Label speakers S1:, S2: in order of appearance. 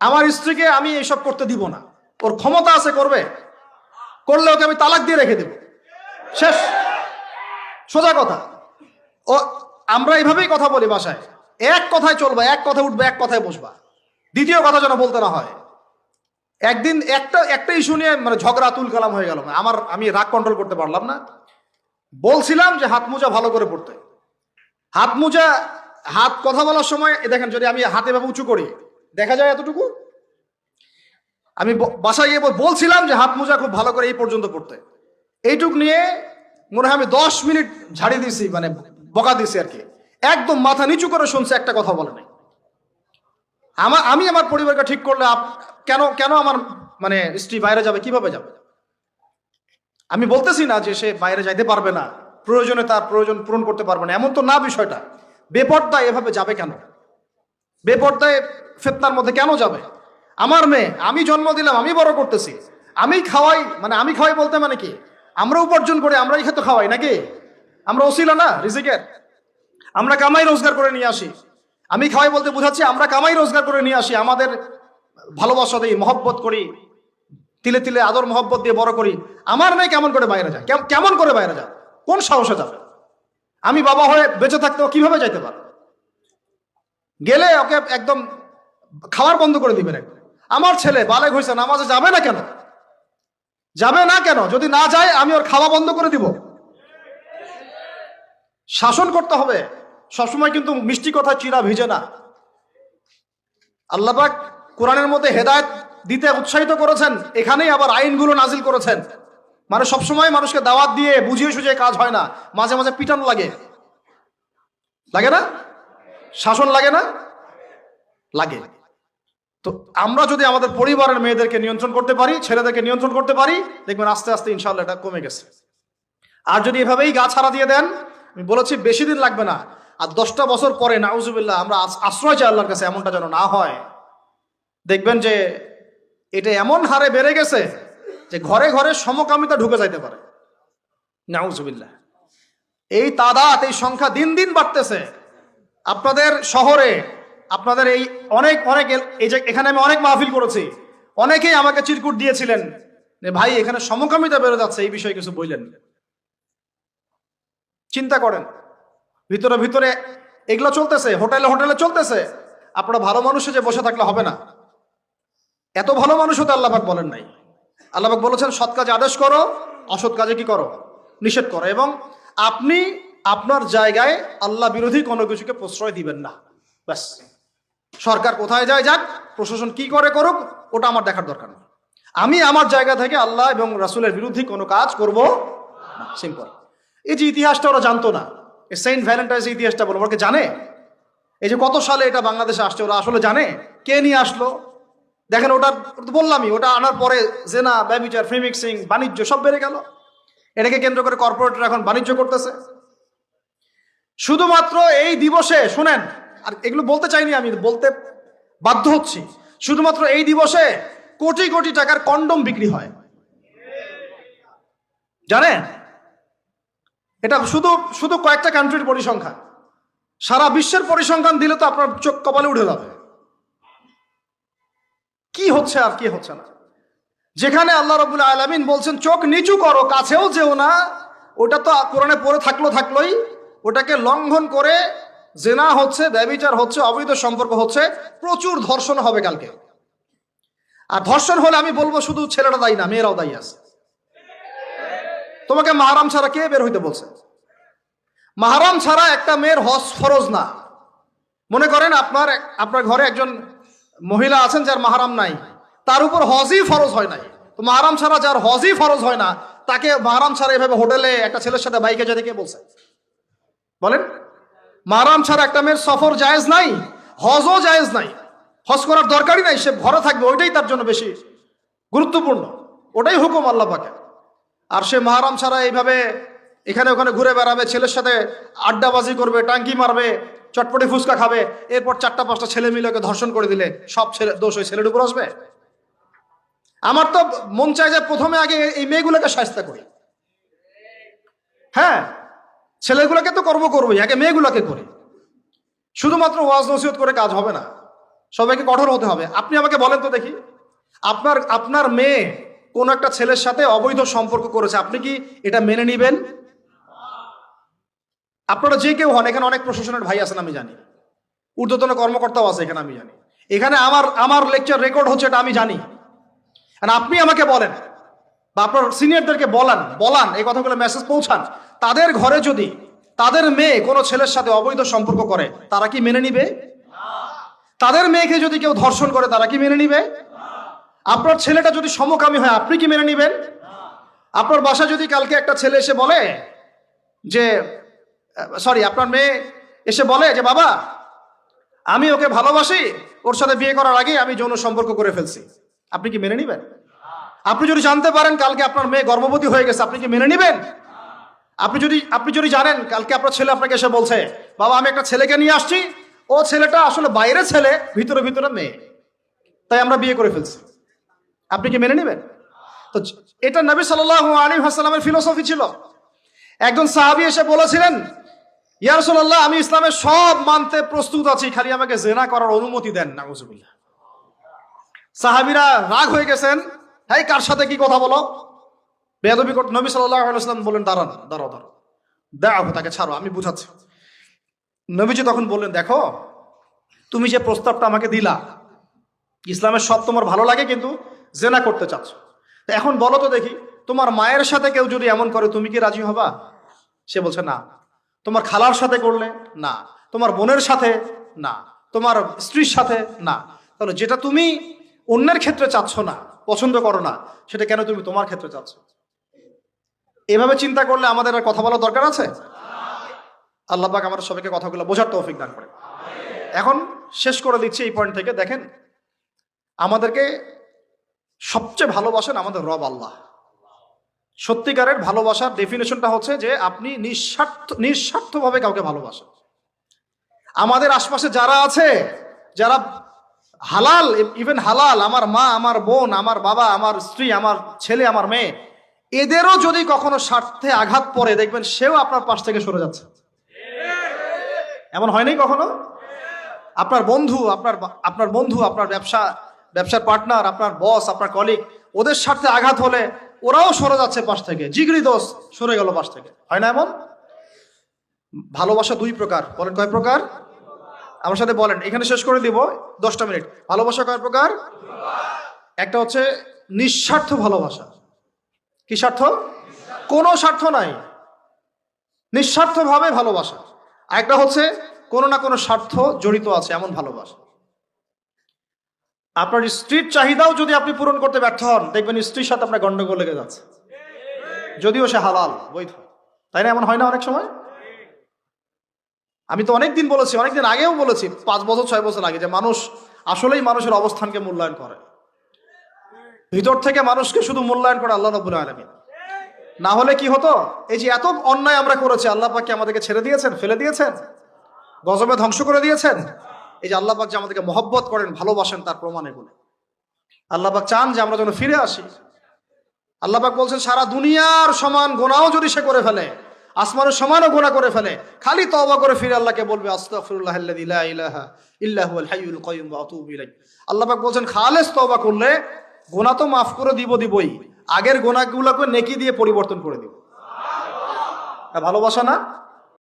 S1: আমার স্ত্রীকে আমি এইসব করতে দিব না, ওর ক্ষমতা আছে করবে, করলে ওকে আমি তালাক দিয়ে রেখে দেব, শেষ, সোজা কথা। ও আমরা এইভাবেই কথা বলি বাসায়, এক কথায় চলবা, এক কথায় উঠবে, এক কথায় বসবা, দ্বিতীয় কথা যেন বলতে না হয়। একদিন একটা ইস্যু নিয়ে মানে ঝগড়া তুল কালাম হয়ে গেল, আমি রাগ কন্ট্রোল করতে পারলাম না। বলছিলাম যে হাত মোজা ভালো করে পড়তে, হাত মোজা, হাত কথা বলার সময় দেখেন যদি আমি হাতে ভাবে উঁচু করি দেখা যায় এতটুকু। আমি বাসায় গিয়ে বলছিলাম যে হাত মোজা খুব ভালো করে এই পর্যন্ত পড়তে, এইটুক নিয়ে মনে হয় আমি 10 মিনিট ঝাড়ি দিছি, মানে বকা দিছি আর কি। একদম মাথা নিচু করে শুনছে, একটা কথা বলে নাই। আমি আমার পরিবারকে ঠিক করলে কেন কেন আমার মানে স্ত্রী বাইরে যাবে, কিভাবে যাবে? আমি বলতেছি না যে সে বাইরে যাইতে পারবে না, প্রয়োজনে তার প্রয়োজন পূরণ করতে পারবে না, এমন তো না বিষয়টা। বেপর্দায় এভাবে যাবে কেন? বেপর্দায় ফিতনার মধ্যে কেন যাবে? আমার মেয়ে, আমি জন্ম দিলাম, আমি বড় করতেছি, আমি খাওয়াই, মানে আমি খাওয়াই বলতে মানে কি, আমরা উপার্জন করে আমরাই খেতে খাওয়াই নাকি? আমরা ওসিলা না রিজিকের, আমরা কামাই রোজগার করে নিয়ে আসি। আমি খাওয়াই বলতে বুঝাচ্ছি আমরা কামাই রোজগার করে নিয়ে আসি, আমাদের ভালোবাসা দিই, মহব্বত করি, তিলে তিলে আদর মহব্বত দিয়ে বড় করি। আমার মেয়ে কেমন করে বাইরে যায়? কেমন করে বাইরে যায়? কোন সাহসে যাবে? আমি বাবা হয়ে বেঁচে থাকতেও কিভাবে যাইতে পারে? গেলে ওকে একদম খাওয়ার বন্ধ করে দিবেন একদম। আমার ছেলে বালেগ হয়েছে, নামাজে যাবে না কেন? যাবে না কেন? যদি না যায় আমি ওর খাওয়া বন্ধ করে দিব। শাসন করতে হবে সবসময়, কিন্তু মিষ্টি কথা চিরা ভিজে না। আল্লাহ পাক কোরআনের মধ্যে হেদায়েত দিতে উৎসাহিত করেছেন, এখানেই আবার আইনগুলো নাজিল করেছেন। মানে সবসময় মানুষকে দাওয়াত দিয়ে বুঝিয়ে সুঝিয়ে কাজ হয় না, মাঝে মাঝে পিটানো লাগে, লাগে না? শাসন লাগে না? লাগে। তো আমরা যদি আমাদের পরিবারের মেয়েদেরকে নিয়ন্ত্রণ করতে পারি, ছেলেদেরকে নিয়ন্ত্রণ করতে পারি, দেখবেন আস্তে আস্তে ইনশাআল্লাহ এটা কমে গেছে। আর যদি এভাবেই গা ছাড়া দিয়ে দেন, আমি বলেছি বেশি দিন লাগবে না, আর 10টা বছর পরে নাউজুবিল্লাহ আমরা আশ্রয় চাই আল্লাহর কাছে, এমনটা যেন না হয়। দেখবেন যে এটা এমন হারে বেড়ে গেছে যে ঘরে ঘরে সমকামিতা ঢুকে যাইতে পারে। নাউজুবিল্লাহ, এই তাদাত, এই সংখ্যা দিন দিন বাড়তেছে। আপনাদের শহরে, আপনাদের এই অনেক অনেক, এই যে এখানে আমি অনেক মাহফিল করেছি, অনেকেই আমাকে চিরকুট দিয়েছিলেন যে ভাই এখানে সমকামিতা বেড়ে যাচ্ছে, এই বিষয়ে কিছু বললেন। চিন্তা করেন, ভিতরে ভিতরে এগুলো চলতেছে, হোটেলে হোটেলে চলতেছে। আপনারা ভালো মানুষে যে বসে থাকলে হবে না, এত ভালো মানুষ হতে আল্লাহ পাক বলেন নাই। আল্লাহ পাক বলেছেন সৎ কাজে আদেশ করো, অসৎ কাজে কি করো? নিষেধ করো। এবং আপনি আপনার জায়গায় আল্লাহ বিরোধী কোনো কিছুকে প্রশ্রয় দিবেন না। ব্যাস, সরকার কোথায় যায় যাক, প্রশাসন কি করে করুক, ওটা আমার দেখার দরকার নেই। আমি আমার জায়গা থেকে আল্লাহ এবং রাসূলের বিরুদ্ধে কোনো কাজ করব না। সিম্পল। এই যে ইতিহাসটা ওরা জানতো না, এই সেন্ট ভ্যালেন্টাইন্স ইতিহাসটা বলো, ওরা জানে? এই যে কত সালে এটা বাংলাদেশে আসছে, ওরা আসলে জানে? কে নিয়ে আসলো? দেখেন, ওটা বললামই, ওটা আনার পরে জেনা, ব্যভিচার, ফ্রি মিক্সিং, বাণিজ্য সব বেড়ে গেল। এটাকে কেন্দ্র করে কর্পোরেটরা এখন বাণিজ্য করতেছে। শুধুমাত্র এই দিবসে, শুনেন, আর এগুলো বলতে চাইনি, আমি বলতে বাধ্য হচ্ছি, শুধুমাত্র এই দিবসে কোটি কোটি টাকার কন্ডম বিক্রি হয়, জানেন? এটা শুধু শুধু কয়েকটা কান্ট্রির পরিসংখ্যান। সারা বিশ্বের পরিসংখ্যান দিলে তো আপনার চোখ কপালে উঠে যাবে। কি হচ্ছে আর কি হচ্ছে না। যেখানে আল্লাহ রাব্বুল আলামিন বলছেন চোখ নিচু করো, কাছেও যেও না, ওটা তো কোরআনে পড়ে থাকলোই, ওটাকে লঙ্ঘন করে জেনা হচ্ছে, ব্যভিচার হচ্ছে, অবৈধ সম্পর্ক হচ্ছে, প্রচুর ধর্ষণ হবে কালকে। আর ধর্ষণ হলে আমি বলবো শুধু ছেলেরা দায়ী না, মেয়েরাও দায়ী আছে। তোমাকে মাহরাম ছাড়া কে বের হইতে বলছে? মাহরাম ছাড়া একটা মেয়ের হজ ফরজ না। মনে করেন আপনার ঘরে একজন মহিলা আছেন যার মাহরাম নাই, তার উপর হজই ফরজ হয় নাই। তো মাহরাম ছাড়া যার হজই ফরজ হয় না, তাকে মাহরাম ছাড়া এভাবে হোটেলে একটা ছেলের সাথে বাইকে যেতে কে বলছে? বলেন, মাহরাম ছাড়া একটা মেয়ের সফর জায়েজ নাই, হজও জায়েজ নাই, হজ করার দরকারই নাই, সে ঘরে থাকবে, ওইটাই তার জন্য বেশি গুরুত্বপূর্ণ, ওটাই হুকুম আল্লাহ পাকের। আর সে মাহরাম ছাড়া এইভাবে এখানে ওখানে ঘুরে বেড়াবে, ছেলের সাথে আড্ডাবাজি করবে, টাঙ্কি মারবে, চটপটি ফুচকা খাবে, এরপর 4টা-5টা ছেলে মিলে ওকে ধর্ষণ করে দিলে সব ছেলে দোষ ওই ছেলের উপর আসবে? আমার তো মন চায় যে প্রথমে আগে এই মেয়েগুলোকে শায়েস্তা করি। হ্যাঁ, ছেলেগুলোকে তো করবোই, আগে মেয়েগুলোকে করি। শুধুমাত্র ওয়াজ নসিহত করে কাজ হবে না। সবাইকে কঠোর হতে হবে। আপনি আমাকে বলেন তো দেখি, আপনার আপনার মেয়ে কোন একটা ছেলের সাথে অবৈধ সম্পর্ক করেছে, আপনি কি এটা মেনে নিবেন? আপনারা যে কেউ হন, এখানে অনেক প্রশাসনের ভাই আছেন আমি জানি, ঊর্ধ্বতন কর্মকর্তাও আছে এখানে আমি জানি, এখানে আমার লেকচার রেকর্ড হচ্ছে এটা আমি জানি। আর আপনি আমাকে বলেন বা আপনার সিনিয়রদেরকে বলান এই কথাগুলো মেসেজ পৌঁছান, তাদের ঘরে যদি তাদের মেয়ে কোনো ছেলের সাথে অবৈধ সম্পর্ক করে তারা কি মেনে নিবে? তাদের মেয়েকে যদি কেউ ধর্ষণ করে তারা কি মেনে নিবে? আপনার ছেলেটা যদি সমকামী হয় আপনি কি মেনে নিবেন? আপনার বাসায় যদি কালকে একটা ছেলে এসে বলে যে আপনার মেয়ে এসে বলে যে বাবা আমি ওকে ভালোবাসি, ওর সাথে বিয়ে করার আগে আমি যৌন সম্পর্ক করে ফেলছি, আপনি কি মেনে নিবেন? আপনি যদি জানতে পারেন কালকে আপনার মেয়ে গর্ভবতী হয়ে গেছে, আপনি কি মেনে নিবেন? আপনি যদি জানেন কালকে আপনার ছেলে আপনাকে এসে বলছে বাবা আমি একটা ছেলেকে নিয়ে আসছি, ও ছেলেটা আসলে বাইরে ছেলে ভিতরে ভিতরে মেয়ে, তাই আমরা বিয়ে করে ফেলছি, আপনি কি মেনে নেবেন? তো এটা নবী সাল্লাল্লাহু আলাইহি ওয়াসাল্লামের ফিলোসফি ছিল। একজন সাহাবী এসে বলেছিলেন ইয়া রাসূলুল্লাহ আমি ইসলামের সব মানতে প্রস্তুত আছি, খালি আমাকে জিনা করার অনুমতি দেন। নাউযুবিল্লাহ। সাহাবীরা রাগ হয়ে গেছেন, এই কার সাথে কি কথা বলো, বেয়াদবি করতে। নবী সাল্লাল্লাহু আলাইহি ওয়াসাল্লাম বললেন দাঁড়াও, দাও তাকে ছাড়ো, আমি বুঝাচ্ছি। নবীজি তখন বললেন দেখো তুমি যে প্রস্তাবটা আমাকে দিলা, ইসলামের সব তোমার ভালো লাগে কিন্তু জেনা করতে চাচ্ছ, এখন বলো তো দেখি তোমার মায়ের সাথে কেউ যদি এমন করে তুমি কি রাজি হবা? সে বলছে না। তোমার খালার সাথে করলে না, তোমার বোনের সাথে না, তোমার স্ত্রীর সাথে না, তাহলে যেটা তুমি অন্যের ক্ষেত্রে চাচ্ছ না, পছন্দ করো না, সেটা কেন তুমি তোমার ক্ষেত্রে চাচ্ছ? এভাবে চিন্তা করলে আমাদের আর কথা বলার দরকার আছে? আল্লাহ পাক আমাদের সবাইকে কথাগুলো বোঝার তৌফিক দান করে। এখন শেষ করে দিচ্ছি এই পয়েন্ট থেকে। দেখেন আমাদেরকে সবচেয়ে ভালোবাসেন আমাদের রব আল্লাহ। সত্যিকারের ভালোবাসার ডেফিনেশনটা হচ্ছে যে আপনি নিঃস্বার্থভাবে কাউকে ভালোবাসেন। আমাদের আশপাশে যারা আছে, যারা হালাল, ইভেন হালাল, আমার মা, আমার বোন, আমার বাবা, আমার স্ত্রী, আমার ছেলে, আমার মেয়ে, এদেরও যদি কখনো স্বার্থে আঘাত পড়ে দেখবেন সেও আপনার পাশ থেকে সরে যাচ্ছে। এমন হয়নি কখনো? আপনার বন্ধু, আপনার ব্যবসার পার্টনার, আপনার বস, আপনার কলিগ, ওদের স্বার্থে আঘাত হলে ওরাও সরে যাচ্ছে পাশ থেকে, জিগরি দোষ সরে গেল পাশ থেকে, হয় না এমন? ভালোবাসা দুই প্রকার, বলেন কয় প্রকার? আমার সাথে বলেন, এখানে শেষ করে দিব 10টা মিনিট। ভালোবাসা কয় প্রকার? একটা হচ্ছে নিঃস্বার্থ ভালোবাসা। কি স্বার্থ? কোনো স্বার্থ নাই, নিঃস্বার্থভাবে ভালোবাসা। আরেকটা হচ্ছে কোনো না কোনো স্বার্থ জড়িত আছে এমন ভালোবাসা। আপনার স্ত্রীর চাহিদাও যদি আপনি পূরণ করতে ব্যর্থ হন দেখবেন স্ত্রীর সাথে আপনার গন্ডগোল লেগে যাচ্ছে, যদিও সে হালাল বৈধ, তাই না? এমন হয় না অনেক সময়? আমি তো অনেকদিন বলেছি, অনেকদিন আগেও বলেছি, 5 বছর 6 বছর আগে, যে মানুষ আসলেই মানুষের অবস্থানকে মূল্যায়ন করে, ভিতর থেকে মানুষকে শুধু মূল্যায়ন করে আল্লাহ রাব্বুল আলামিন। না হলে কি হতো, এই যে এত অন্যায় আমরা করেছি, আল্লাহ পাক কি আমাদেরকে ছেড়ে দিয়েছেন, ফেলে দিয়েছেন, গজবে ধ্বংস করে দিয়েছেন? এই যে আল্লাহ পাক যে আমাদেরকে মহব্বত করেন, ভালোবাসেন, তার প্রমাণ এগুলো। আল্লাহ পাক চান যে আমরা যেন ফিরে আসি। আল্লাহ পাক বলছেন সারা দুনিয়ার সমান গুনাহও যদি সে করে ফেলে, আসমানের সমানও গুনাহ করে ফেলে, খালি তওবা করে ফিরে আল্লাহকে বলবে আস্তাগফিরুল্লাহাল্লাযী লা ইলাহা ইল্লা হুয়াল হাইয়ুল কাইয়্যুম ওয়া আতুবু ইলাইহি। আল্লাহ পাক বলছেন খালেস তওবা করলে গুনাহ তো মাফ করে দিবই, আগের গুনাহগুলোকে নেকি দিয়ে পরিবর্তন করে দিব। ভালোবাসা না?